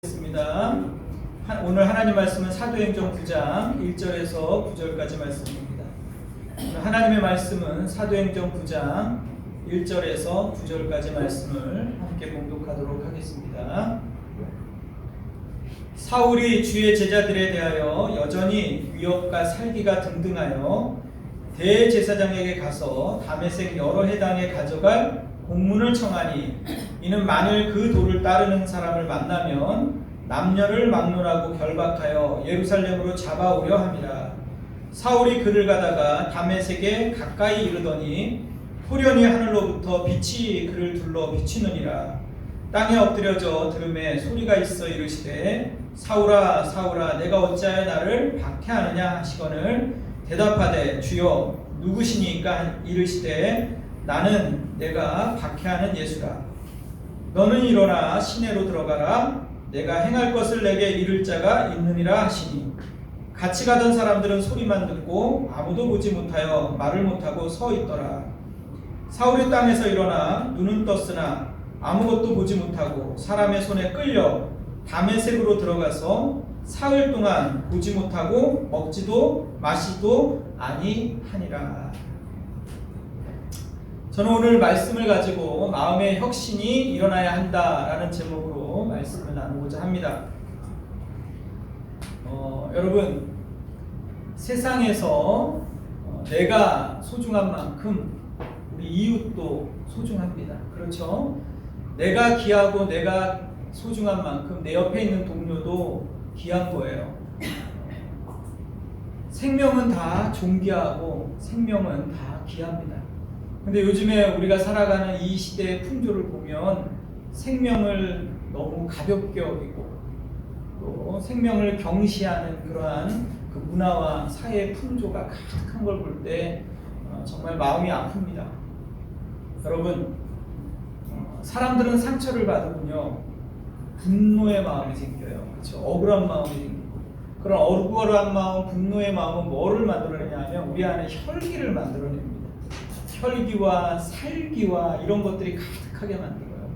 있습니다. 오늘 하나님 말씀은 사도행전 9장 1절에서 9절까지 말씀입니다. 오늘 하나님의 말씀은 사도행전 9장 1절에서 9절까지 말씀을 함께 봉독하도록 하겠습니다. 사울이 주의 제자들에 대하여 여전히 위협과 살기가 등등하여 대제사장에게 가서 다메섹 여러 해당에 가져갈 공문을 청하니, 이는 만일 그 도를 따르는 사람을 만나면 남녀를 막론하고 결박하여 예루살렘으로 잡아오려 함이라. 사울이 그를 가다가 다메섹에 가까이 이르더니 호련히 하늘로부터 빛이 그를 둘러 비치느니라. 땅에 엎드려져 들음에 소리가 있어 이르시되, 사울아 사울아 내가 어찌하여 나를 박해하느냐 하시거늘 대답하되, 주여 누구시니까? 이르시되, 나는 내가 박해하는 예수라. 너는 일어나 시내로 들어가라. 내가 행할 것을 내게 이를 자가 있느니라 하시니, 같이 가던 사람들은 소리만 듣고 아무도 보지 못하여 말을 못하고 서 있더라. 사울이 땅에서 일어나 눈은 떴으나 아무것도 보지 못하고 사람의 손에 끌려 다메섹으로 들어가서 사흘 동안 보지 못하고 먹지도 마시도 아니하니라. 저는 오늘 말씀을 가지고 마음의 혁신이 일어나야 한다라는 제목으로 말씀을 나누고자 합니다. 여러분, 세상에서 내가 소중한 만큼 우리 이웃도 소중합니다. 그렇죠? 내가 귀하고 내가 소중한 만큼 내 옆에 있는 동료도 귀한 거예요. 생명은 다 존귀하고 생명은 다 귀합니다. 근데 요즘에 우리가 살아가는 이 시대의 풍조를 보면 생명을 너무 가볍게 여기고 또 생명을 경시하는 그러한 그 문화와 사회의 풍조가 가득한 걸 볼 때 정말 마음이 아픕니다. 여러분, 사람들은 상처를 받으면요 분노의 마음이 생겨요. 그렇죠? 억울한 마음이 생기고, 그런 억울한 마음, 분노의 마음은 뭐를 만들어내냐 하면 우리 안에 혈기를 만들어냅니다. 혈기와 살기와 이런 것들이 가득하게 만들어요.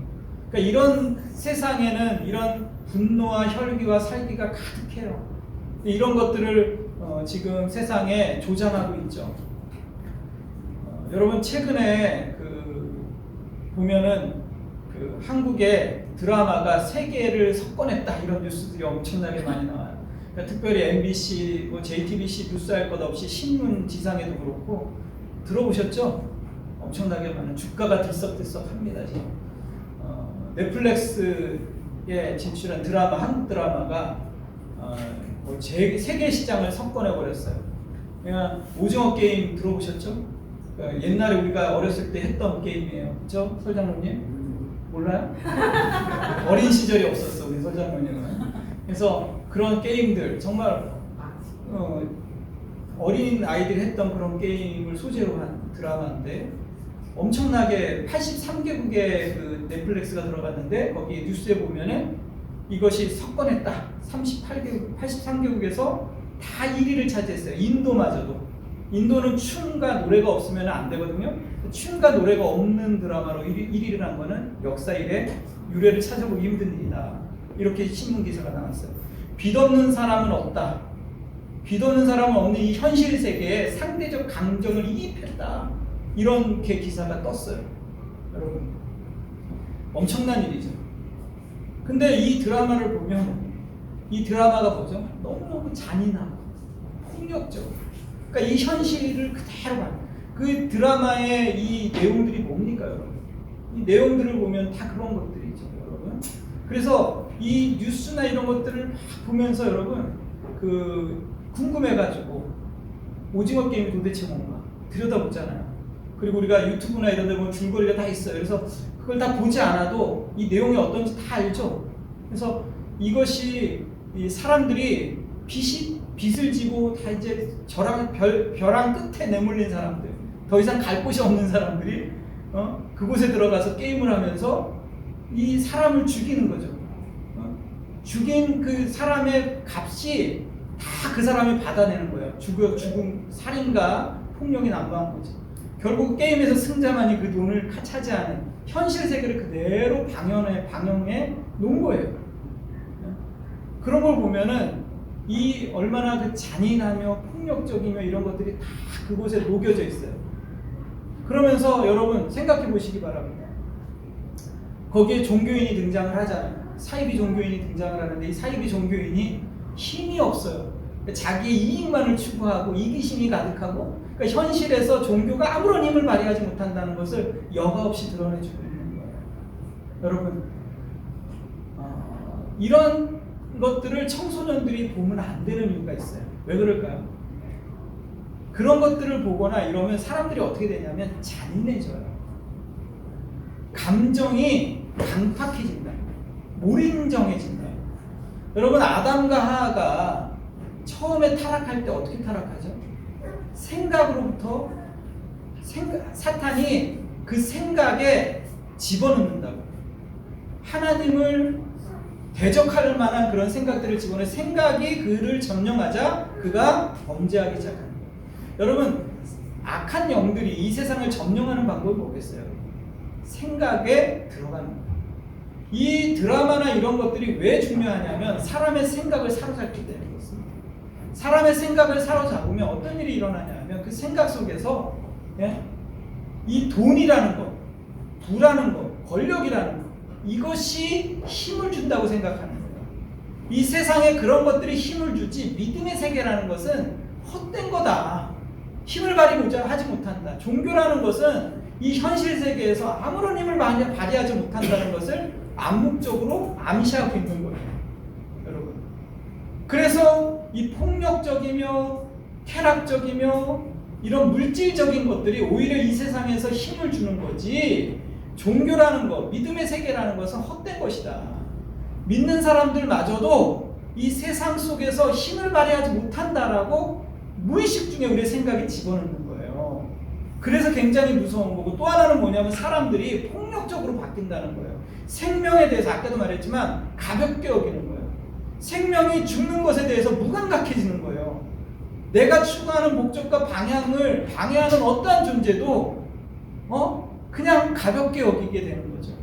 그러니까 이런 세상에는 이런 분노와 혈기와 살기가 가득해요. 이런 것들을 지금 세상에 조장하고 있죠. 여러분, 최근에 보면은 한국의 드라마가 세계를 석권했다 이런 뉴스들이 엄청나게 많이 나와요. 그러니까 특별히 MBC, JTBC 뉴스 할 것 없이 신문 지상에도 그렇고 들어보셨죠? 엄청나게 많은 주가가 들썩들썩합니다 지금. 넷플릭스에 진출한 드라마, 한국 드라마가 세계 시장을 석권해 버렸어요. 그냥 오징어 게임 들어보셨죠? 옛날에 우리가 어렸을 때 했던 게임이에요. 그렇죠? 설장로님? 몰라요? 어린 시절이 없었어 우리 설장로님은. 그래서 그런 게임들 정말 어린 아이들이 했던 그런 게임을 소재로 한 드라마인데, 엄청나게 83개국의 그 넷플릭스가 들어갔는데 거기 뉴스에 보면은 이것이 석권했다. 83개국에서 다 1위를 차지했어요. 인도마저도. 인도는 춤과 노래가 없으면 안 되거든요. 춤과 노래가 없는 드라마로 1위를 한 거는 역사 이래 유래를 찾아보기 힘든 일이다. 이렇게 신문 기사가 나왔어요. 빚없는 사람은 없다. 빚없는 사람은 없는 이 현실 세계에 상대적 강점을 이입했다. 이런 기사가 떴어요. 여러분, 엄청난 일이죠. 근데 이 드라마를 보면 이 드라마가 뭐죠? 너무너무 잔인하고 폭력적으로, 그러니까 이 현실을 그대로 그 드라마의 이 내용들이 뭡니까, 여러분? 이 내용들을 보면 다 그런 것들이죠, 여러분. 그래서 이 뉴스나 이런 것들을 보면서 여러분 궁금해가지고 오징어 게임이 도대체 뭔가 들여다보잖아요. 그리고 우리가 유튜브나 이런 데 보면 줄거리가 다 있어요. 그래서 그걸 다 보지 않아도 이 내용이 어떤지 다 알죠. 그래서 이것이 이 사람들이 빚을 지고 다 이제 벼랑 끝에 내몰린 사람들, 더 이상 갈 곳이 없는 사람들이 그곳에 들어가서 게임을 하면서 이 사람을 죽이는 거죠. 죽인 그 사람의 값이 다 그 사람이 받아내는 거예요. 죽음, 살인과 폭력이 난무한 거죠. 결국 게임에서 승자만이 그 돈을 차지하는 현실 세계를 그대로 방영해 놓은 거예요. 그런 걸 보면은 이 얼마나 그 잔인하며 폭력적이며 이런 것들이 다 그곳에 녹여져 있어요. 그러면서 여러분 생각해 보시기 바랍니다. 거기에 종교인이 등장을 하잖아요. 사이비 종교인이 등장을 하는데 이 사이비 종교인이 힘이 없어요. 자기의 이익만을 추구하고 이기심이 가득하고, 그러니까 현실에서 종교가 아무런 힘을 발휘하지 못한다는 것을 여과 없이 드러내주고 있는 거예요. 여러분, 이런 것들을 청소년들이 보면 안 되는 이유가 있어요. 왜 그럴까요? 그런 것들을 보거나 이러면 사람들이 어떻게 되냐면 잔인해져요. 감정이 강팍해진다. 몰인정해진다. 여러분, 아담과 하하가 처음에 타락할 때 어떻게 타락하죠? 생각으로부터 사탄이 그 생각에 집어넣는다고. 하나님을 대적할 만한 그런 생각들을 집어넣는, 생각이 그를 점령하자 그가 범죄하기 시작합니다. 여러분, 악한 영들이 이 세상을 점령하는 방법이 뭐겠어요? 생각에 들어가는 거예요. 이 드라마나 이런 것들이 왜 중요하냐면 사람의 생각을 사로잡기 때문에 그렇습니다. 사람의 생각을 사로잡으면 어떤 일이 일어나냐면 그 생각 속에서 이 돈이라는 것, 부라는 것, 권력이라는 것, 이것이 힘을 준다고 생각하는 거예요. 이 세상에 그런 것들이 힘을 주지, 믿음의 세계라는 것은 헛된 거다. 힘을 발휘하지 못한다. 종교라는 것은 이 현실 세계에서 아무런 힘을 발휘하지 못한다는 것을 암묵적으로 암시하고 있는 거예요. 여러분. 그래서 이 폭력적이며 쾌락적이며 이런 물질적인 것들이 오히려 이 세상에서 힘을 주는 거지, 종교라는 것, 믿음의 세계라는 것은 헛된 것이다. 믿는 사람들마저도 이 세상 속에서 힘을 발휘하지 못한다라고 무의식 중에 우리의 생각에 집어넣는 거예요. 그래서 굉장히 무서운 거고, 또 하나는 뭐냐면 사람들이 폭력적으로 바뀐다는 거예요. 생명에 대해서 아까도 말했지만 가볍게 여기는 거예요. 생명이 죽는 것에 대해서 무감각해지는 거예요. 내가 추구하는 목적과 방향을 방해하는 어떠한 존재도 그냥 가볍게 여기게 되는 거죠.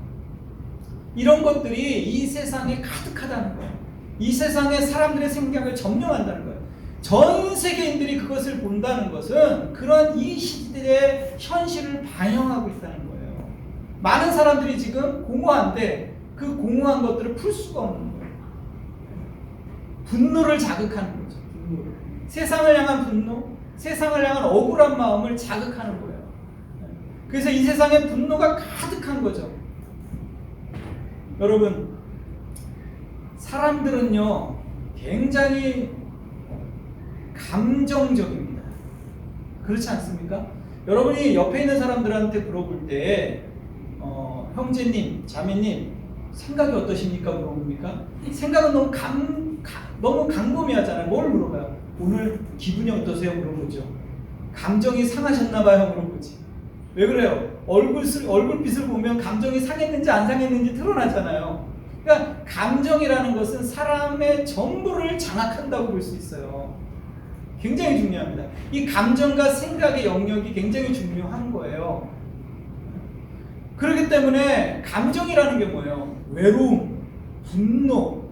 이런 것들이 이 세상에 가득하다는 거예요. 이 세상에 사람들의 생각을 점령한다는 거예요. 전 세계인들이 그것을 본다는 것은 그런 이 시대의 현실을 반영하고 있다는 거예요. 많은 사람들이 지금 공허한데 그 공허한 것들을 풀 수가 없는 거예요. 분노를 자극하는 거죠. 분노를. 세상을 향한 분노, 세상을 향한 억울한 마음을 자극하는 거예요. 그래서 이 세상에 분노가 가득한 거죠. 여러분, 사람들은요 굉장히 감정적입니다. 그렇지 않습니까? 여러분이 옆에 있는 사람들한테 물어볼 때 형제님, 자매님 생각이 어떠십니까? 물어봅니까? 생각은 너무 강범위하잖아요. 뭘 물어봐요? 오늘 기분이 어떠세요? 물어보죠. 감정이 상하셨나봐요? 물어보지. 왜 그래요? 얼굴빛을 보면 감정이 상했는지 안 상했는지 드러나잖아요. 그러니까 감정이라는 것은 사람의 전부를 장악한다고 볼 수 있어요. 굉장히 중요합니다. 이 감정과 생각의 영역이 굉장히 중요한 거예요. 그렇기 때문에 감정이라는 게 뭐예요? 외로움, 분노,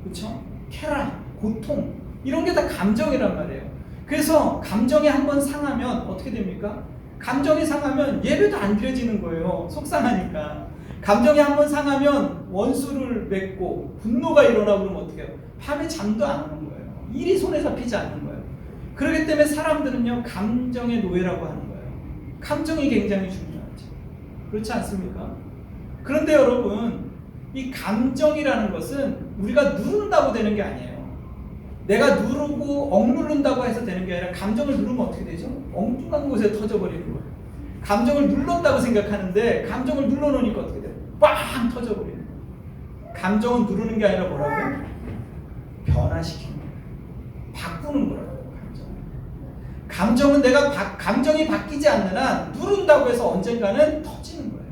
그렇죠? 쾌락, 고통, 이런 게 다 감정이란 말이에요. 그래서 감정이 한번 상하면 어떻게 됩니까? 감정이 상하면 예배도 안 드려지는 거예요. 속상하니까. 감정이 한번 상하면 원수를 맺고 분노가 일어나고 그러면 어떻게 해요? 밤에 잠도 안 오는 거예요. 일이 손에 잡히지 않는 거예요. 그렇기 때문에 사람들은요 감정의 노예라고 하는 거예요. 감정이 굉장히 중요하죠. 그렇지 않습니까? 그런데 여러분, 이 감정이라는 것은 우리가 누른다고 되는 게 아니에요. 내가 누르고 억누른다고 해서 되는 게 아니라, 감정을 누르면 어떻게 되죠? 엉뚱한 곳에 터져버리는 거예요. 감정을 눌렀다고 생각하는데 감정을 눌러놓으니까 어떻게 돼요? 빵 터져버리는 거예요. 감정은 누르는 게 아니라 뭐라고요? 변화시키는 거예요. 바꾸는 거라고요. 감정은 내가 감정이 바뀌지 않는 한 누른다고 해서 언젠가는 터지는 거예요.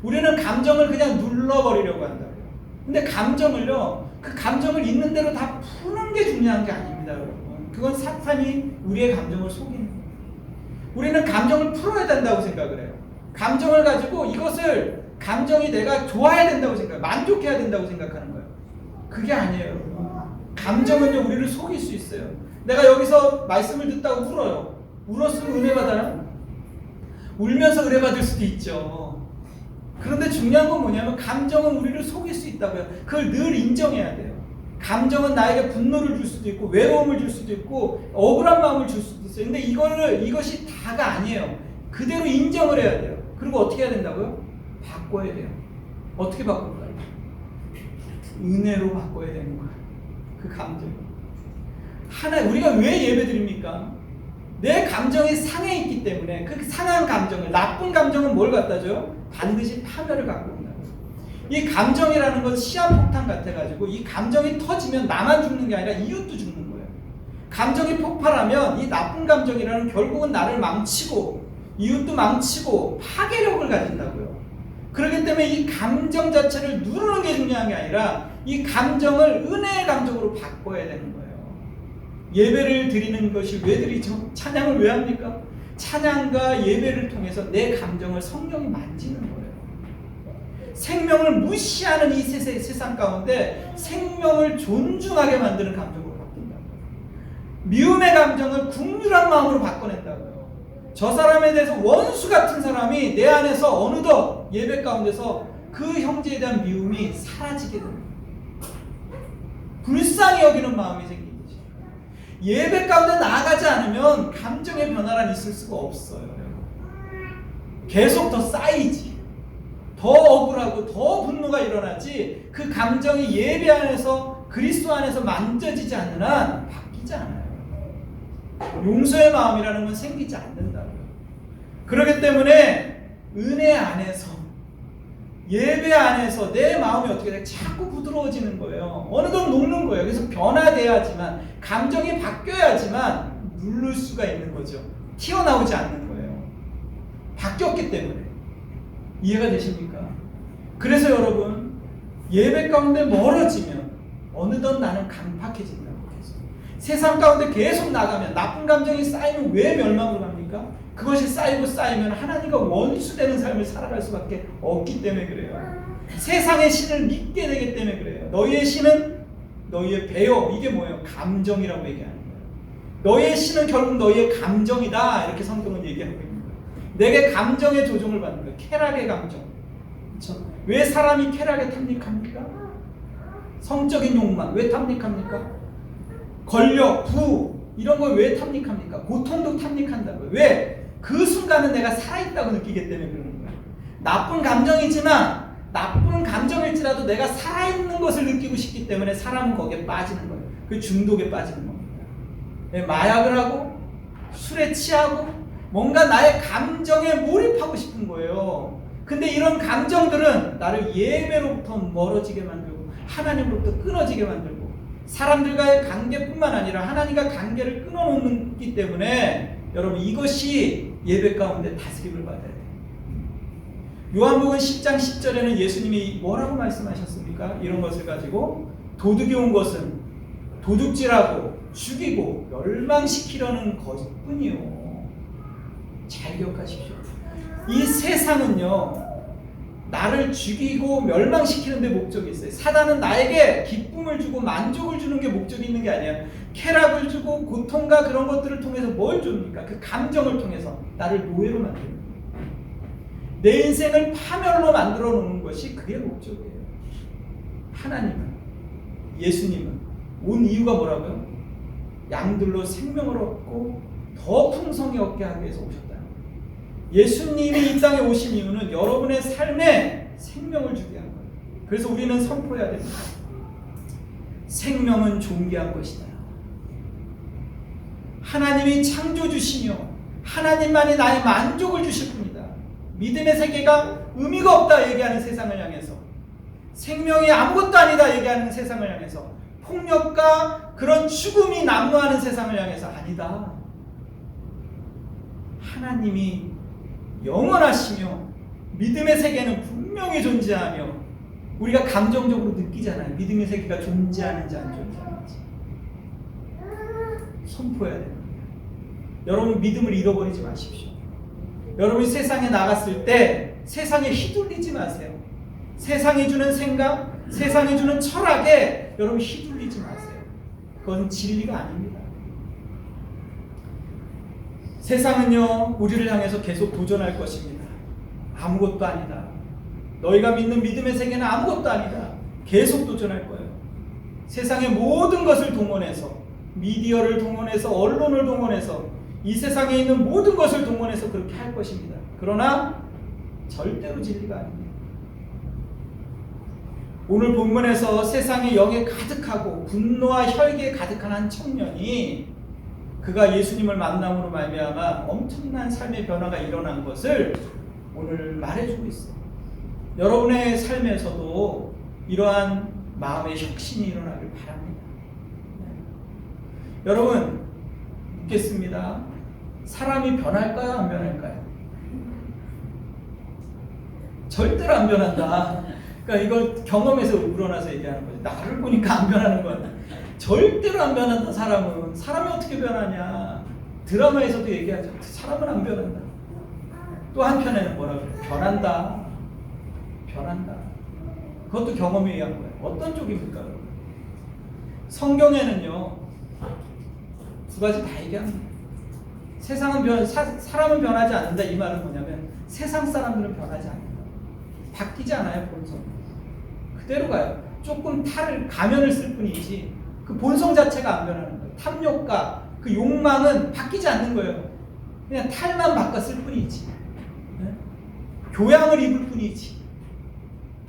우리는 감정을 그냥 눌러버리려고 한다고요. 근데 감정을요, 그 감정을 있는 대로 다 푸는 게 중요한 게 아닙니다, 여러분. 그건 사탄이 우리의 감정을 속이는 거예요. 우리는 감정을 풀어야 된다고 생각을 해요. 감정을 가지고 이것을, 감정이 내가 좋아야 된다고 생각해요. 만족해야 된다고 생각하는 거예요. 그게 아니에요, 여러분. 감정은요 우리를 속일 수 있어요. 내가 여기서 말씀을 듣다가 울어요. 울었으면 은혜 받아요? 울면서 은혜 받을 수도 있죠. 그런데 중요한 건 뭐냐면 감정은 우리를 속일 수 있다고요. 그걸 늘 인정해야 돼요. 감정은 나에게 분노를 줄 수도 있고 외로움을 줄 수도 있고 억울한 마음을 줄 수도 있어요. 근데 이것이 다가 아니에요. 그대로 인정을 해야 돼요. 그리고 어떻게 해야 된다고요? 바꿔야 돼요. 어떻게 바꿀까요? 은혜로 바꿔야 되는 거예요. 그 감정. 우리가 왜 예배 드립니까? 내 감정이 상해 있기 때문에 그 상한 감정을, 나쁜 감정은 뭘 갖다 줘요? 반드시 파멸을 갖고 온다고. 이 감정이라는 건 시한폭탄 같아가지고 이 감정이 터지면 나만 죽는 게 아니라 이웃도 죽는 거예요. 감정이 폭발하면 이 나쁜 감정이라는 결국은 나를 망치고 이웃도 망치고 파괴력을 가진다고요. 그렇기 때문에 이 감정 자체를 누르는 게 중요한 게 아니라 이 감정을 은혜의 감정으로 바꿔야 되는 거예요. 예배를 드리는 것이 왜 드리죠? 찬양을 왜 합니까? 찬양과 예배를 통해서 내 감정을 성령이 만지는 거예요. 생명을 무시하는 이 세상 가운데 생명을 존중하게 만드는 감정으로 바꾼다고요. 미움의 감정을 긍휼한 마음으로 바꿔낸다고요. 저 사람에 대해서 원수 같은 사람이 내 안에서 어느덧 예배 가운데서 그 형제에 대한 미움이 사라지게 됩니다. 불쌍히 여기는 마음이 생깁니다. 예배 가운데 나아가지 않으면 감정의 변화란 있을 수가 없어요. 계속 더 쌓이지. 더 억울하고 더 분노가 일어나지 그 감정이 예배 안에서 그리스도 안에서 만져지지 않는 한 바뀌지 않아요. 용서의 마음이라는 건 생기지 않는다고요. 그렇기 때문에 은혜 안에서 예배 안에서 내 마음이 어떻게 돼? 자꾸 부드러워지는 거예요. 어느덧 녹는 거예요. 그래서 변화돼야지만 감정이 바뀌어야지만 누를 수가 있는 거죠. 튀어나오지 않는 거예요. 바뀌었기 때문에. 이해가 되십니까? 그래서 여러분 예배 가운데 멀어지면 어느덧 나는 강팍해진다고 해서 세상 가운데 계속 나가면 나쁜 감정이 쌓이면 왜 멸망으로 갑니까? 그것이 쌓이면 하나님과 원수되는 삶을 살아갈 수밖에 없기 때문에 그래요. 세상의 신을 믿게 되기 때문에 그래요. 너희의 신은 너희의 배요. 이게 뭐예요? 감정이라고 얘기하는 거예요. 너희의 신은 결국 너희의 감정이다. 이렇게 성경은 얘기하고 있는 거예요. 내게 감정의 조종을 받는 거예요. 쾌락의 감정. 그렇죠? 왜 사람이 쾌락에 탐닉합니까? 성적인 욕망 왜 탐닉합니까? 권력, 부 이런 걸 왜 탐닉합니까? 고통도 탐닉한다고요. 왜? 그 순간은 내가 살아있다고 느끼기 때문에 그러는 거예요. 나쁜 감정이지만 나쁜 감정일지라도 내가 살아있는 것을 느끼고 싶기 때문에 사람은 거기에 빠지는 거예요. 그 중독에 빠지는 겁니다. 마약을 하고 술에 취하고 뭔가 나의 감정에 몰입하고 싶은 거예요. 근데 이런 감정들은 나를 예배로부터 멀어지게 만들고 하나님으로부터 끊어지게 만들고 사람들과의 관계뿐만 아니라 하나님과 관계를 끊어놓기 때문에 여러분 이것이 예배 가운데 다스림을 받아야 돼요. 요한복음 10장 10절에는 예수님이 뭐라고 말씀하셨습니까? 이런 것을 가지고 도둑이 온 것은 도둑질하고 죽이고 멸망시키려는 것뿐이요. 잘 기억하십시오. 이 세상은요 나를 죽이고 멸망시키는 데 목적이 있어요. 사단은 나에게 기쁨을 주고 만족을 주는 게 목적이 있는 게 아니에요. 쾌락을 주고 고통과 그런 것들을 통해서 뭘 줍니까? 그 감정을 통해서 나를 노예로 만드는 거예요. 내 인생을 파멸로 만들어 놓는 것이 그게 목적이에요. 하나님은, 예수님은 온 이유가 뭐라고요? 양들로 생명을 얻고 더 풍성히 얻게 하기 위해서 오셨다. 예수님이 이 땅에 오신 이유는 여러분의 삶에 생명을 주게 한 거예요. 그래서 우리는 선포해야 됩니다. 생명은 존귀한 것이다. 하나님이 창조주시며 하나님만이 나의 만족을 주실 뿐이다. 믿음의 세계가 의미가 없다 얘기하는 세상을 향해서, 생명이 아무것도 아니다 얘기하는 세상을 향해서, 폭력과 그런 죽음이 난무하는 세상을 향해서 아니다. 하나님이 영원하시며 믿음의 세계는 분명히 존재하며 우리가 감정적으로 느끼잖아요. 믿음의 세계가 존재하는지 안 존재하는지 선포해야 됩니다. 여러분 믿음을 잃어버리지 마십시오. 여러분이 세상에 나갔을 때 세상에 휘둘리지 마세요. 세상이 주는 생각, 세상이 주는 철학에 여러분 휘둘리지 마세요. 그건 진리가 아닙니다. 세상은요, 우리를 향해서 계속 도전할 것입니다. 아무것도 아니다. 너희가 믿는 믿음의 세계는 아무것도 아니다. 계속 도전할 거예요. 세상의 모든 것을 동원해서, 미디어를 동원해서, 언론을 동원해서, 이 세상에 있는 모든 것을 동원해서 그렇게 할 것입니다. 그러나 절대로 진리가 아닙니다. 오늘 본문에서 세상의 영에 가득하고 분노와 혈기에 가득한 한 청년이 그가 예수님을 만남으로 말미암아 엄청난 삶의 변화가 일어난 것을 오늘 말해주고 있어요. 여러분의 삶에서도 이러한 마음의 혁신이 일어나길 바랍니다. 여러분, 묻겠습니다. 사람이 변할까요? 안 변할까요? 절대로 안 변한다. 그러니까 이걸 경험에서 우러나서 얘기하는 거죠. 나를 보니까 안 변하는 거야. 절대로 안 변한다. 사람이 어떻게 변하냐. 드라마에서도 얘기하죠. 사람은 안 변한다. 또 한편에는 뭐라고 그래요? 변한다. 그것도 경험에 의한 거예요. 어떤 쪽입니까? 성경에는요, 두 가지 다 얘기합니다. 사람은 변하지 않는다. 이 말은 뭐냐면 세상 사람들은 변하지 않는다. 바뀌지 않아요. 본성 그대로 가요. 조금 가면을 쓸 뿐이지 그 본성 자체가 안 변하는 거예요. 탐욕과 그 욕망은 바뀌지 않는 거예요. 그냥 탈만 바꿨을 뿐이지, 교양을 입을 뿐이지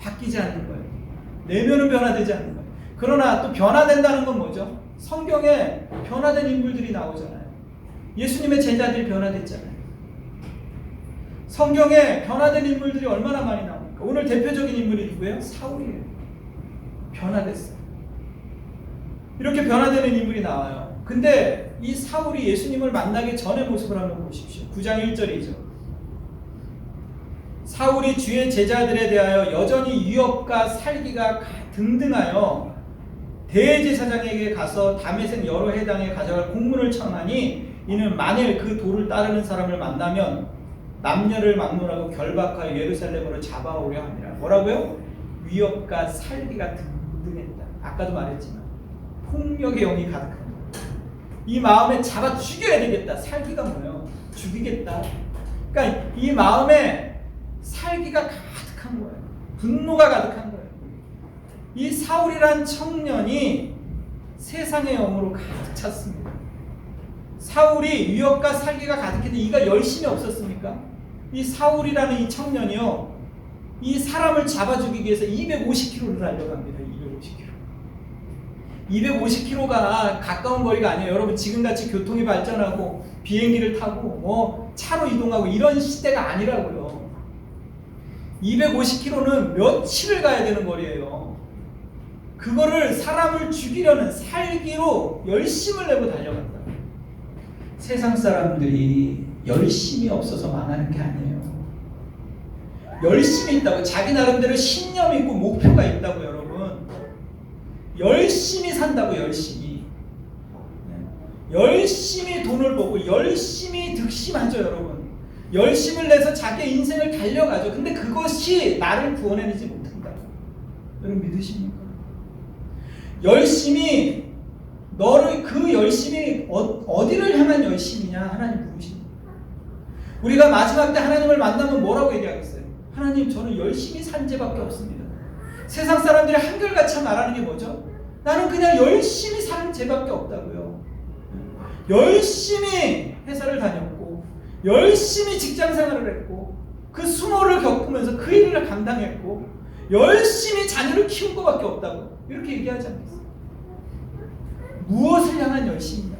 바뀌지 않는 거예요. 내면은 변화되지 않는 거예요. 그러나 또 변화된다는 건 뭐죠? 성경에 변화된 인물들이 나오잖아요. 예수님의 제자들이 변화됐잖아요. 성경에 변화된 인물들이 얼마나 많이 나옵니까? 오늘 대표적인 인물이 누구예요? 사울이에요. 변화됐어요. 이렇게 변화되는 인물이 나와요. 근데 이 사울이 예수님을 만나기 전의 모습을 한번 보십시오. 9장 1절이죠. 사울이 주의 제자들에 대하여 여전히 유업과 살기가 등등하여 대제사장에게 가서 다메섹 여러 해당에 가져갈 공문을 청하니 이는 만일 그 도를 따르는 사람을 만나면 남녀를 막론하고 결박하여 예루살렘으로 잡아오려 합니다. 뭐라고요? 위협과 살기가 등등했다. 아까도 말했지만 폭력의 영이 가득한 거예요. 이 마음에 잡아 죽여야 되겠다. 살기가 뭐예요? 죽이겠다. 그러니까 이 마음에 살기가 가득한 거예요. 분노가 가득한 거예요. 이 사울이란 청년이 세상의 영으로 가득 찼습니다. 사울이 위협과 살기가 가득했는데 이가 열심이 없었습니까? 이 사울이라는 이 청년이요, 이 사람을 잡아 죽이기 위해서 250km를 달려갑니다. 250km가 가까운 거리가 아니에요. 여러분, 지금같이 교통이 발전하고 비행기를 타고 차로 이동하고 이런 시대가 아니라고요. 250km는 며칠을 가야 되는 거리예요. 그거를 사람을 죽이려는 살기로 열심을 내고 달려간다. 세상 사람들이 열심이 없어서 망하는 게 아니에요. 열심이 있다고, 자기 나름대로 신념이 있고 목표가 있다고. 여러분, 열심히 산다고. 열심히 돈을 벌고 열심히 득심하죠. 여러분, 열심을 내서 자기의 인생을 달려가죠. 근데 그것이 나를 구원해내지 못한다. 여러분, 믿으십니까? 열심히, 너를 그 열심이 어디를 향한 열심이냐 하나님 물으십니다. 우리가 마지막 때 하나님을 만나면 뭐라고 얘기하겠어요? 하나님, 저는 열심히 산 죄밖에 없습니다. 세상 사람들이 한결같이 말하는 게 뭐죠? 나는 그냥 열심히 사는 죄밖에 없다고요. 열심히 회사를 다녔고 열심히 직장 생활을 했고 그 수모를 겪으면서 그 일을 감당했고 열심히 자녀를 키운 것밖에 없다고 이렇게 얘기하지 않겠어요? 무엇을 향한 열심이냐?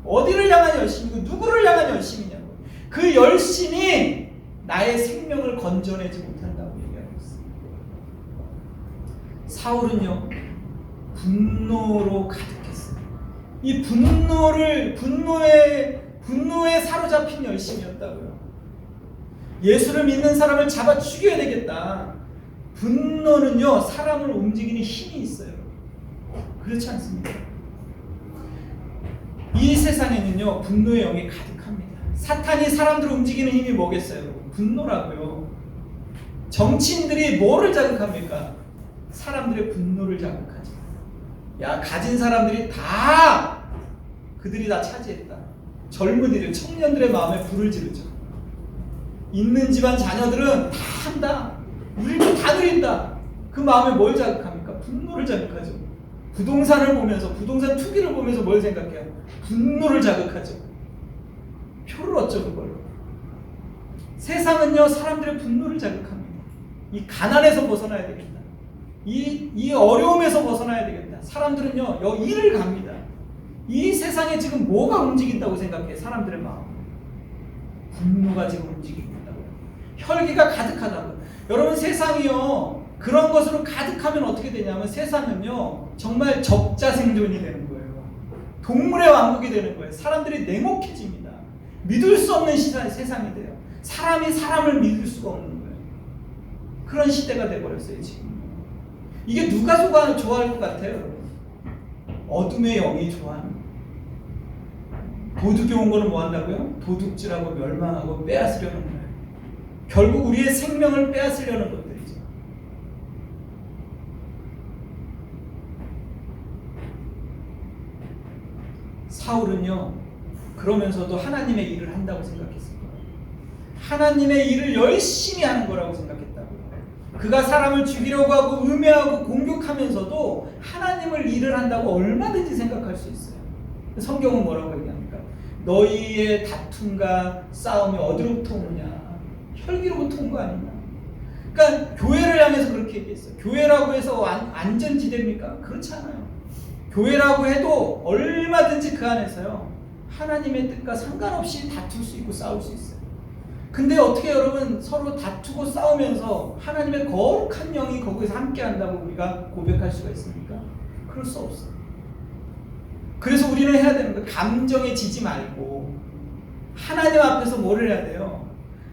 어디를 향한 열심이고 누구를 향한 열심이냐고. 그 열심이 나의 생명을 건져내지 못한다고 얘기하고 있습니다. 사울은요, 분노로 가득했어요. 이 분노에 사로잡힌 열심이었다고요. 예수를 믿는 사람을 잡아 죽여야 되겠다. 분노는요, 사람을 움직이는 힘이 있어요. 그렇지 않습니까? 이 세상에는요, 분노의 영이 가득합니다. 사탄이 사람들을 움직이는 힘이 뭐겠어요? 분노라고요. 정치인들이 뭐를 자극합니까? 사람들의 분노를 자극하죠. 야, 가진 사람들이 다 그들이 다 차지했다. 젊은이들, 청년들의 마음에 불을 지르죠. 있는 집안 자녀들은 다 한다. 우리는 다 누린다. 그 마음에 뭘 자극합니까? 분노를 자극하죠. 부동산을 보면서, 부동산 투기를 보면서 뭘 생각해요? 분노를 자극하죠. 표를 얻죠, 그걸로. 세상은요, 사람들의 분노를 자극합니다. 이 가난에서 벗어나야 되겠다. 이 어려움에서 벗어나야 되겠다. 사람들은요, 이를 갑니다. 이 세상에 지금 뭐가 움직인다고 생각해? 사람들의 마음. 분노가 지금 움직이고 있다고요. 혈기가 가득하다고요. 여러분, 세상이요, 그런 것으로 가득하면 어떻게 되냐면 세상은요, 정말 적자생존이 되는 거예요. 동물의 왕국이 되는 거예요. 사람들이 냉혹해집니다. 믿을 수 없는 세상이 돼요. 사람이 사람을 믿을 수가 없는 거예요. 그런 시대가 돼버렸어요, 지금. 이게 누가 좋아할 것 같아요, 여러분? 어둠의 영이 좋아합니다. 도둑이 온 거는 뭐 한다고요? 도둑질하고 멸망하고 빼앗으려는 거예요. 결국 우리의 생명을 빼앗으려는 것들이죠. 사울은요, 그러면서도 하나님의 일을 한다고 생각했을 거예요. 하나님의 일을 열심히 하는 거라고 생각했다고요. 그가 사람을 죽이려고 하고 음해하고 공격하면서도 하나님을 일을 한다고 얼마든지 생각할 수 있어요. 성경은 뭐라고 얘기합니까? 너희의 다툼과 싸움이 어디로부터 오느냐? 혈기로부터 온 거 아니냐? 그러니까 교회를 향해서 그렇게 얘기했어요. 교회라고 해서 안전지대입니까? 그렇지 않아요. 교회라고 해도 얼마든지 그 안에서요, 하나님의 뜻과 상관없이 다툴 수 있고 싸울 수 있어요. 근데 어떻게 여러분 서로 다투고 싸우면서 하나님의 거룩한 영이 거기서 함께 한다고 우리가 고백할 수가 있습니까? 그럴 수 없어요. 그래서 우리는 해야 되는 거예요. 감정에 지지 말고 하나님 앞에서 뭐를 해야 돼요?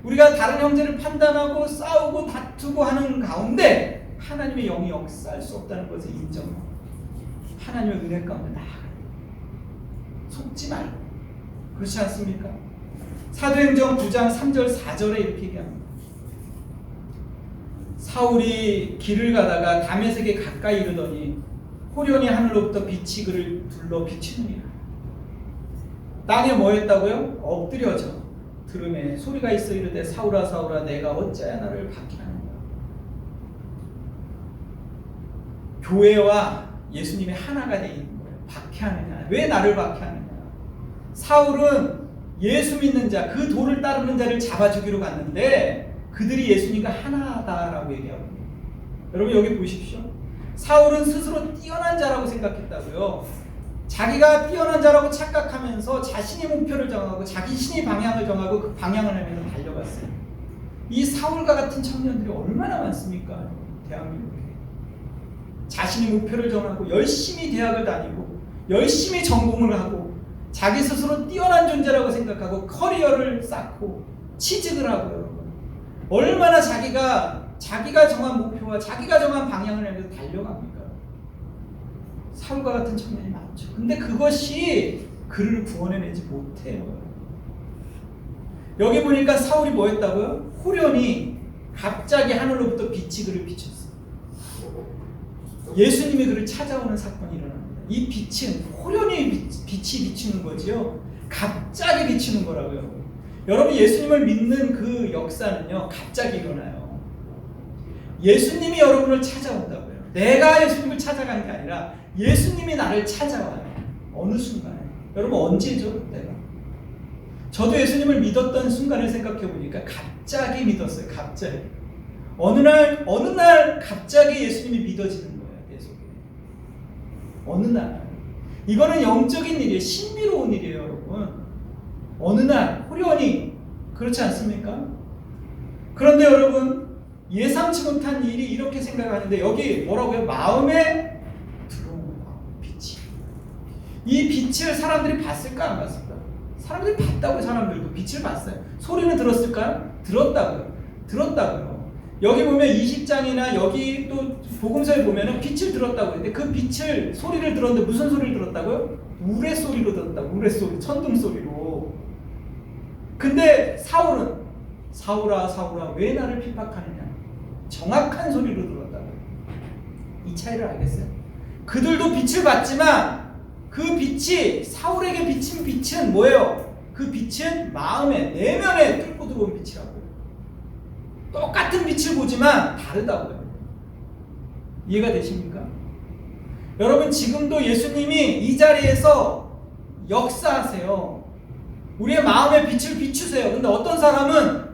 우리가 다른 형제를 판단하고 싸우고 다투고 하는 가운데 하나님의 영이 역사할 수 없다는 것을 인정하고 하나님의 은혜 가운데 나아가요. 속지 말고. 그렇지 않습니까? 사도행전 9장 3절 4절에 이렇게 얘기합니다. 사울이 길을 가다가 다메섹에 가까이 이르더니 호련히 하늘로부터 빛이 그를 둘러 비치느니라. 땅에 뭐 했다고요? 엎드려져 들음에 소리가 있어 이르되 사울아 사울아 내가 어찌하여 나를 박해하는가. 교회와 예수님이 하나가 되어 있는 거예요. 박해하느냐. 왜 나를 박해하느냐. 사울은 예수 믿는 자, 그 도를 따르는 자를 잡아주기로 갔는데 그들이 예수님과 하나다라고 얘기하거든요. 여러분 여기 보십시오. 사울은 스스로 뛰어난 자라고 생각했다고요. 자기가 뛰어난 자라고 착각하면서 자신이 목표를 정하고 자신이 방향을 정하고 그 방향을 향해서 달려갔어요. 이 사울과 같은 청년들이 얼마나 많습니까? 대한민국에. 자신이 목표를 정하고 열심히 대학을 다니고 열심히 전공을 하고 자기 스스로 뛰어난 존재라고 생각하고 커리어를 쌓고 취직을 하고요. 얼마나 자기가 정한 목표와 자기가 정한 방향을 향해서 달려갑니까? 사울과 같은 청년이 많죠. 근데 그것이 그를 구원해내지 못해요. 여기 보니까 사울이 뭐 했다고요? 호련히 갑자기 하늘로부터 빛이 그를 비췄어요. 예수님이 그를 찾아오는 사건이 일어납니다. 이 빛은 호련히 빛이 비치는 거지요. 갑자기 비치는 거라고요. 여러분 예수님을 믿는 그 역사는요, 갑자기 일어나요. 예수님이 여러분을 찾아온다고요. 내가 예수님을 찾아간 게 아니라 예수님이 나를 찾아와요. 어느 순간에. 여러분 언제죠? 내가. 저도 예수님을 믿었던 순간을 생각해 보니까 갑자기 믿었어요. 갑자기. 어느 날 갑자기 예수님이 믿어지는 거예요. 내 속에. 어느 날. 이거는 영적인 일이에요. 신비로운 일이에요, 여러분. 어느 날 호련히. 그렇지 않습니까? 그런데 여러분 예상치 못한 일이 이렇게 생각하는데 여기 뭐라고요? 마음에 들어오는 빛이. 이 빛을 사람들이 봤을까 안 봤을까? 사람들이 봤다고요. 사람들도 빛을 봤어요. 소리는 들었을까요? 들었다고요. 여기 보면 20장이나 여기 또 복음서에 보면은 빛을 들었다고 했는데 그 빛을 소리를 들었는데 무슨 소리를 들었다고요? 우레 소리로 들었다고. 우레 소리, 천둥 소리로. 근데 사울은 사울아 사울아 왜 나를 핍박하느냐? 정확한 소리로 들었다고. 이 차이를 알겠어요? 그들도 빛을 받지만 그 빛이 사울에게 비친 빛은 뭐예요? 그 빛은 마음의 내면에 뚫고 들어온 빛이라고요. 똑같은 빛을 보지만 다르다고요. 이해가 되십니까? 여러분, 지금도 예수님이 이 자리에서 역사하세요. 우리의 마음의 빛을 비추세요. 근데 어떤 사람은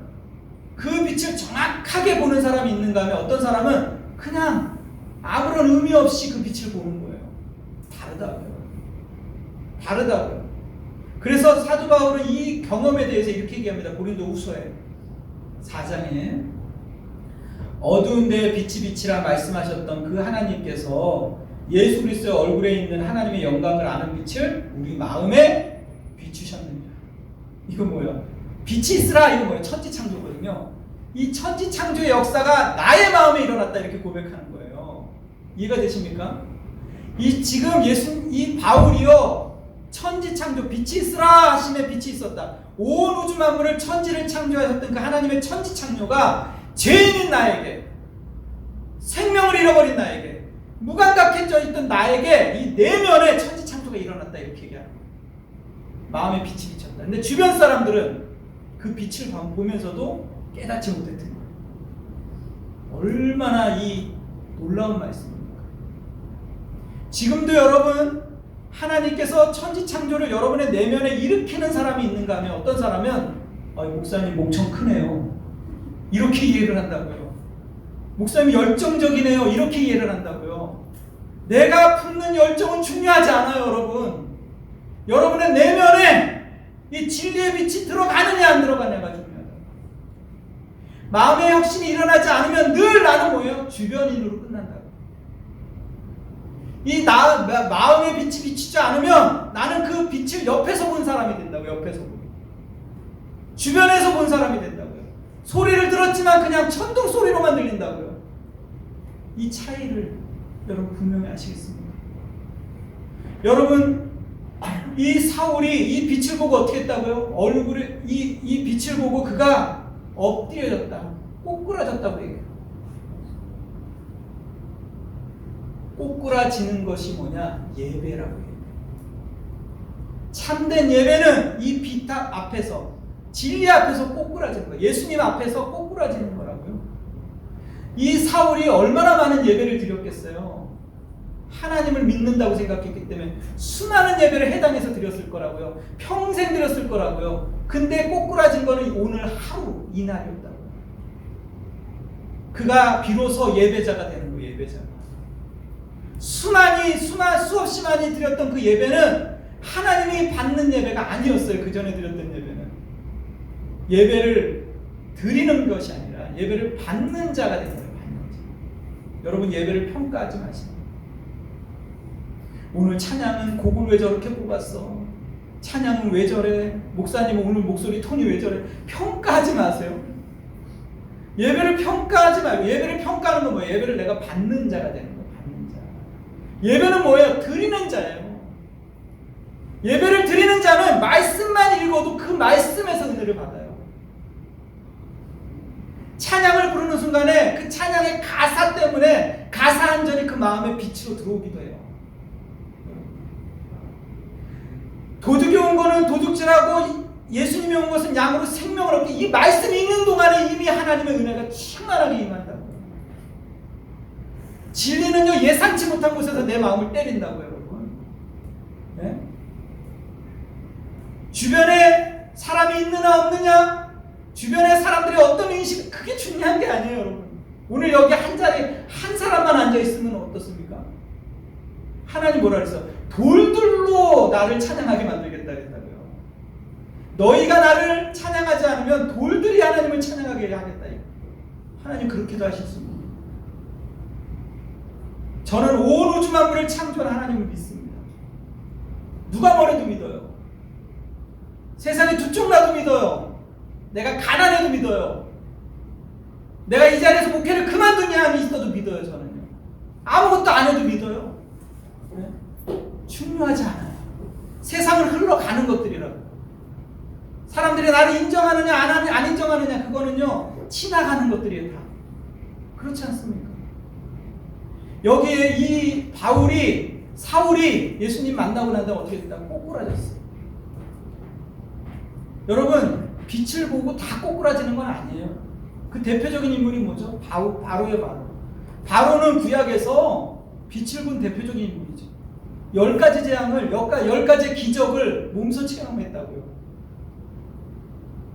그 빛을 정확하게 보는 사람이 있는가 하면 어떤 사람은 그냥 아무런 의미 없이 그 빛을 보는 거예요. 다르다고요. 그래서 사도 바울은 이 경험에 대해서 이렇게 얘기합니다. 고린도후서에 4장에 어두운 데에 빛이 빛이라 말씀하셨던 그 하나님께서 예수 그리스도의 얼굴에 있는 하나님의 영광을 아는 빛을 우리 마음에 비추셨느니라. 이거 뭐예요? 빛이 있으라. 이거 뭐예요? 천지창조거든요. 이 천지창조의 역사가 나의 마음에 일어났다 이렇게 고백하는 거예요. 이해가 되십니까? 이 바울이요, 천지창조, 빛이 있으라 하심에 빛이 있었다. 온 우주 만물을 천지를 창조하셨던 그 하나님의 천지창조가 죄인인 나에게, 생명을 잃어버린 나에게, 무감각해져 있던 나에게 이 내면에 천지창조가 일어났다 이렇게 얘기합니다. 마음에 빛이 비쳤다. 근데 주변 사람들은 그 빛을 보면서도 깨닫지 못했던 거예요. 얼마나 이 놀라운 말씀입니까? 지금도 여러분, 하나님께서 천지창조를 여러분의 내면에 일으키는 사람이 있는가 하면 어떤 사람은 목사님 목청 크네요. 이렇게 이해를 한다고요. 목사님 열정적이네요. 이렇게 이해를 한다고요. 내가 품는 열정은 중요하지 않아요, 여러분. 여러분의 내면에 이 진리의 빛이 들어가느냐 안 들어가냐가 중요하다. 마음의 혁신이 일어나지 않으면 늘 나는 뭐예요? 주변인으로 끝난다. 마음의 빛이 비치지 않으면 나는 그 빛을 옆에서 본 사람이 된다고요. 옆에서 본. 주변에서 본 사람이 된다고요. 소리를 들었지만 그냥 천둥 소리로만 들린다고요. 이 차이를 여러분 분명히 아시겠습니까? 여러분, 이 사울이 이 빛을 보고 어떻게 했다고요? 얼굴에 이 빛을 보고 그가 엎드려졌다, 꼬꾸라졌다고 얘기해요. 꼬꾸라지는 것이 뭐냐? 예배라고 해요. 참된 예배는 이 빛 앞에서, 진리 앞에서 꼬꾸라지는 거예요. 예수님 앞에서 꼬꾸라지는 거라고요. 이 사울이 얼마나 많은 예배를 드렸겠어요. 하나님을 믿는다고 생각했기 때문에 수많은 예배를 해당해서 드렸을 거라고요. 평생 드렸을 거라고요. 근데 꼬꾸라진 거는 오늘 하루, 이날이었다고요. 그가 비로소 예배자가 되는 거예요. 예배자가. 수없이 많이 드렸던 그 예배는 하나님이 받는 예배가 아니었어요. 그 전에 드렸던 예배는. 예배를 드리는 것이 아니라 예배를 받는 자가 되는 거예요. 받는 자. 여러분, 예배를 평가하지 마시고. 오늘 찬양은 곡을 왜 저렇게 뽑았어? 찬양은 왜 저래? 목사님은 오늘 목소리 톤이 왜 저래? 평가하지 마세요. 예배를 평가하지 말고, 예배를 평가하는 건 뭐예요? 예배를 내가 받는 자가 되는 거예요. 받는 자. 예배는 뭐예요? 드리는 자예요. 예배를 드리는 자는 말씀만 읽어도 그 말씀에서 은혜를 받아요. 찬양을 부르는 순간에 그 찬양의 가사 때문에 가사 한 절이 그 마음의 빛으로 들어오기도 해요. 도둑이 온 거는 도둑질하고 예수님이 온 것은 양으로 생명을 얻게, 이 말씀 읽는 동안에 이미 하나님의 은혜가 충만하게 임한다고. 진리는요, 예상치 못한 곳에서 내 마음을 때린다고요, 여러분. 네? 주변에 사람이 있느냐 없느냐, 주변에 사람들이 어떤 인식, 그게 중요한 게 아니에요, 여러분. 오늘 여기 한 자리에 한 사람만 앉아 있으면 어떻습니까? 하나님 뭐라 그랬어? 돌들로 나를 찬양하게 만들겠다 그랬다고요. 너희가 나를 찬양하지 않으면 돌들이 하나님을 찬양하게 하겠다. 하나님 그렇게도 하셨습니다. 저는 온 우주 만물을 창조한 하나님을 믿습니다. 누가 뭐래도 믿어요. 세상에 두 쪽 나도 믿어요. 내가 가난해도 믿어요. 내가 이 자리에서 목회를 그만두냐 하면 있어도 믿어요. 저는요. 아무것도 안 해도 믿어요. 네? 중요하지 않아요. 세상을 흘러가는 것들이라고. 사람들이 나를 인정하느냐 안 인정하느냐, 그거는요 지나가는 것들이에요. 다 그렇지 않습니까? 여기에 이 사울이 예수님 만나고 난 다음에 어떻게 됐다? 꼬꾸라졌어요. 여러분, 빛을 보고 다 꼬꾸라지는 건 아니에요. 그 대표적인 인물이 뭐죠? 바로예요. 바로는 구약에서 빛을 본 대표적인 인물이죠. 10가지 재앙을, 10가지의 기적을 몸소 체험했다고요.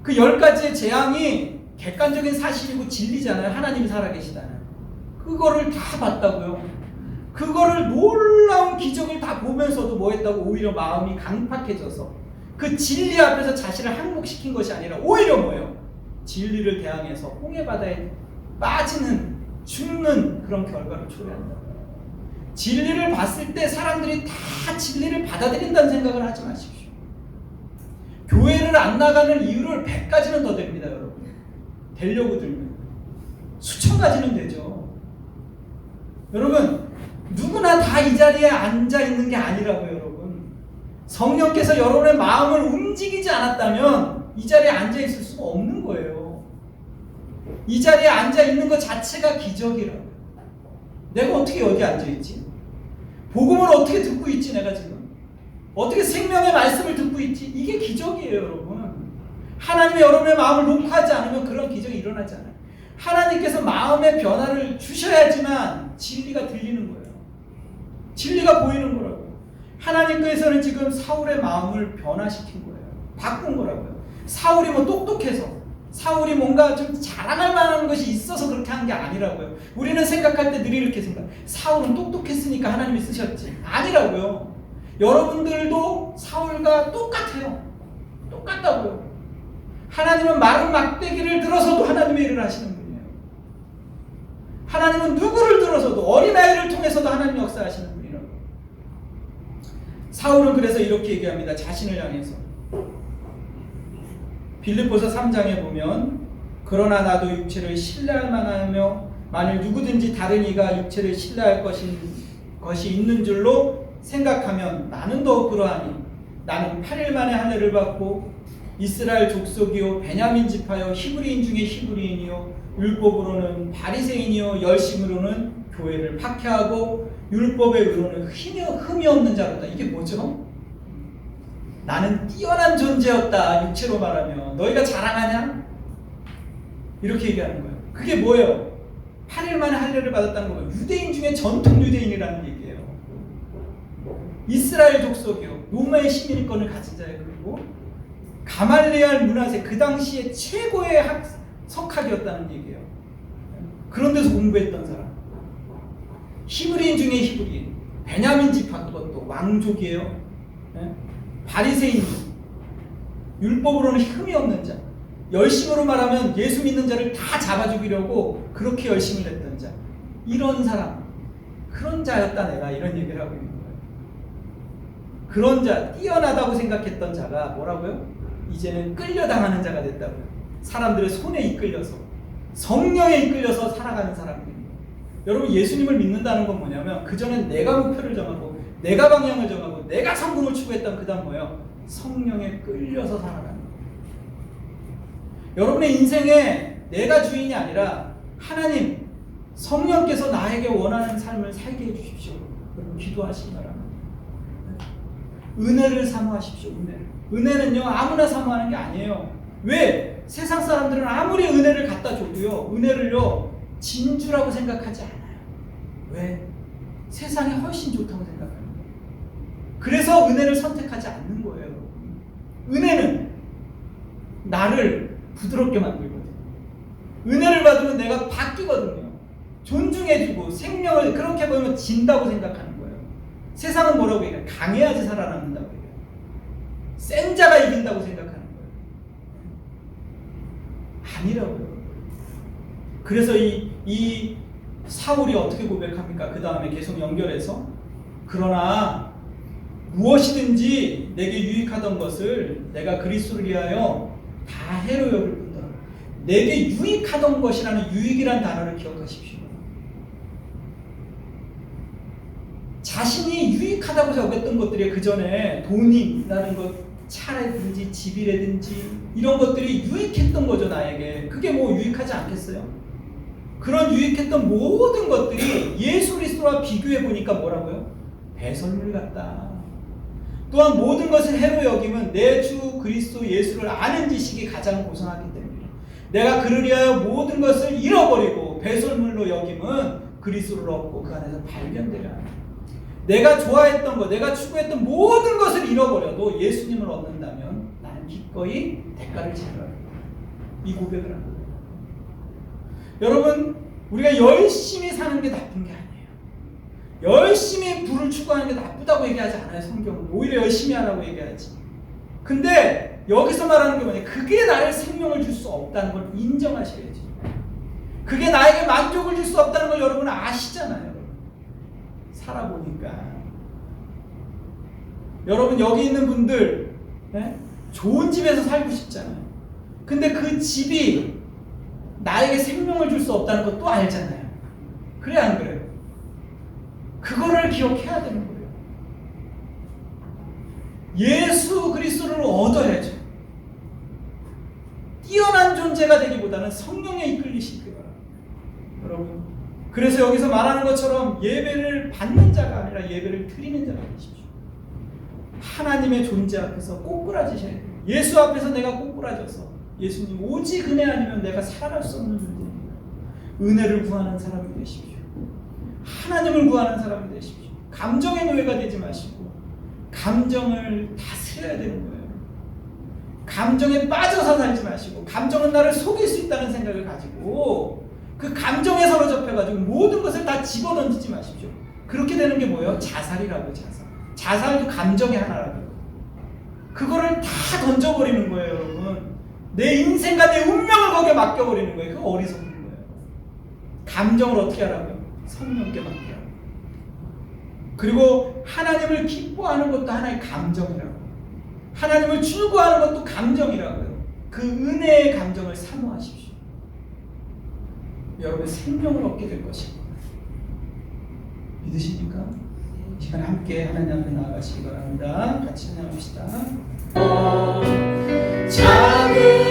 그 10가지의 재앙이 객관적인 사실이고 진리잖아요. 하나님이 살아계시다는. 그거를 다 봤다고요. 그거를 놀라운 기적을 다 보면서도 뭐 했다고? 오히려 마음이 강팍해져서 그 진리 앞에서 자신을 항복시킨 것이 아니라 오히려 뭐예요? 진리를 대항해서 홍해바다에 빠지는, 죽는 그런 결과를 초래한다. 진리를 봤을 때 사람들이 다 진리를 받아들인다는 생각을 하지 마십시오. 교회를 안 나가는 이유를 100가지는 더 됩니다, 여러분. 되려고 들면. 수천 가지는 되죠. 여러분, 누구나 다 이 자리에 앉아 있는 게 아니라고요, 여러분. 성령께서 여러분의 마음을 움직이지 않았다면 이 자리에 앉아 있을 수가 없는 거예요. 이 자리에 앉아 있는 것 자체가 기적이라고. 내가 어떻게 여기 앉아 있지? 복음을 어떻게 듣고 있지, 내가 지금? 어떻게 생명의 말씀을 듣고 있지? 이게 기적이에요, 여러분. 하나님이 여러분의 마음을 녹화하지 않으면 그런 기적이 일어나지 않아요. 하나님께서 마음의 변화를 주셔야지만 진리가 들리는 거예요. 진리가 보이는 거라고요. 하나님께서는 지금 사울의 마음을 변화시킨 거예요. 바꾼 거라고요. 사울이 뭐 똑똑해서, 사울이 뭔가 좀 자랑할 만한 것이 있어서 그렇게 한 게 아니라고요. 우리는 생각할 때 늘 이렇게 생각해요. 사울은 똑똑했으니까 하나님이 쓰셨지. 아니라고요. 여러분들도 사울과 똑같아요. 똑같다고요. 하나님은 마른 막대기를 들어서도 하나님의 일을 하시는 분이에요. 하나님은 누구를 들어서도, 어린아이를 통해서도 하나님 역사하시는 분이라고. 사울은 그래서 이렇게 얘기합니다. 자신을 향해서. 빌립보서 3장에 보면, 그러나 나도 육체를 신뢰할 만하며 만일 누구든지 다른 이가 육체를 신뢰할 것이 있는 줄로 생각하면 나는 더욱 그러하니 나는 8일 만에 할례를 받고 이스라엘 족속이요 베냐민 지파요 히브리인 중에 히브리인이요 율법으로는 바리새인이요 열심으로는 교회를 박해하고 율법의 의로는 흠이 없는 자로다. 이게 뭐죠? 나는 뛰어난 존재였다. 육체로 말하면. 너희가 자랑하냐? 이렇게 얘기하는 거예요. 그게 뭐예요? 8일 만에 할례를 받았다는 거예요. 유대인 중에 전통 유대인이라는 얘기예요. 이스라엘 족속이요 로마의 시민권을 가진 자예요. 그리고 가말리알 문화세, 그 당시에 최고의 석학이었다는 얘기예요. 그런 데서 공부했던 사람. 히브리인 중에 히브리인, 베냐민 지파, 그것도 왕족이에요. 바리새인, 율법으로는 흠이 없는 자, 열심으로 말하면 예수 믿는 자를 다 잡아 죽이려고 그렇게 열심을 했던 자, 이런 사람, 그런 자였다 내가, 이런 얘기를 하고 있는 거예요. 그런 자, 뛰어나다고 생각했던 자가 뭐라고요? 이제는 끌려당하는 자가 됐다고요. 사람들의 손에 이끌려서, 성령에 이끌려서 살아가는 사람들입니다. 여러분, 예수님을 믿는다는 건 뭐냐면 그전엔 내가 목표를 정하고 내가 방향을 정하고 내가 성공을 추구했던 그 다음 뭐예요? 성령에 끌려서 살아가는 거예요. 여러분의 인생에 내가 주인이 아니라 하나님, 성령께서 나에게 원하는 삶을 살게 해주십시오. 여러분 기도하시기 바랍니다. 은혜를 사모하십시오. 은혜는요 아무나 사모하는 게 아니에요. 왜? 세상 사람들은 아무리 은혜를 갖다 줘도요 은혜를요 진주라고 생각하지 않아요. 왜? 세상이 훨씬 좋다고 생각합니다. 그래서 은혜를 선택하지 않는 거예요. 은혜는 나를 부드럽게 만들거든요. 은혜를 받으면 내가 바뀌거든요. 존중해주고 생명을 그렇게 보면 진다고 생각하는 거예요. 세상은 뭐라고 얘기해요? 강해야지 살아남는다고 얘기해요. 센 자가 이긴다고 생각하는 거예요. 아니라고요. 그래서 이 사울이 어떻게 고백합니까? 그 다음에 계속 연결해서 그러나 무엇이든지 내게 유익하던 것을 내가 그리스도를 위하여 다 해로 여길 뿐더러. 내게 유익하던 것이라는 유익이란 단어를 기억하십시오. 자신이 유익하다고 여겼던 것들이 그 전에 돈이 있다는 것, 차라든지 집이라든지 이런 것들이 유익했던 거죠. 나에게. 그게 뭐 유익하지 않겠어요? 그런 유익했던 모든 것들이 예수 그리스도와 것과 비교해 보니까 뭐라고요? 배설물 같다. 또한 모든 것을 해로 여김은 내 주 그리스도 예수를 아는 지식이 가장 고상하기 때문에 내가 그를 위하여 모든 것을 잃어버리고 배설물로 여김은 그리스도를 얻고 그 안에서 발견되려 합니다. 내가 좋아했던 것, 내가 추구했던 모든 것을 잃어버려도 예수님을 얻는다면 나는 기꺼이 대가를 치르라. 이 고백을 한 거예요. 여러분, 우리가 열심히 사는 게 나쁜 게 아니에요. 열심히 부를 추구하는 게 나쁘다고 얘기하지 않아요. 성경은 오히려 열심히 하라고 얘기하지. 근데 여기서 말하는 게 뭐냐? 그게 나의 생명을 줄 수 없다는 걸 인정하셔야지. 그게 나에게 만족을 줄 수 없다는 걸 여러분 아시잖아요. 살아보니까. 여러분 여기 있는 분들 네? 좋은 집에서 살고 싶잖아요. 근데 그 집이 나에게 생명을 줄 수 없다는 것도 알잖아요. 그래 안 그래요? 그거를 기억해야 되는 거예요. 예수 그리스도를 얻어야죠. 뛰어난 존재가 되기보다는 성령에 이끌리시기 바랍니다. 여러분, 그래서 여기서 말하는 것처럼 예배를 받는 자가 아니라 예배를 드리는 자가 되십시오. 하나님의 존재 앞에서 꼬꾸라지셔야 돼요. 예수 앞에서 내가 꼬꾸라져서 예수님 오직 은혜 아니면 내가 살아갈 수 없는 존재입니다. 은혜를 구하는 사람이 되십시오. 하나님을 구하는 사람이 되십시오. 감정의 노예가 되지 마시고 감정을 다스려야 되는 거예요. 감정에 빠져서 살지 마시고 감정은 나를 속일 수 있다는 생각을 가지고 그 감정에 사로잡혀가지고 모든 것을 다 집어던지지 마십시오. 그렇게 되는 게 뭐예요? 자살이라고. 자살도 감정의 하나라고요. 그거를 다 던져버리는 거예요. 여러분, 내 인생과 내 운명을 거기에 맡겨버리는 거예요. 그거 어리석은 거예요. 감정을 어떻게 하라고요? 성령께 맡겨요. 그리고 하나님을 기뻐하는 것도 하나의 감정이라고. 하나님을 출구하는 것도 감정이라고요. 그 은혜의 감정을 사모하십시오. 여러분의 생명을 얻게 될 것입니다. 믿으십니까? 이 시간 함께 하나님 앞에 나아가시기 바랍니다. 같이 찬양합시다. 작은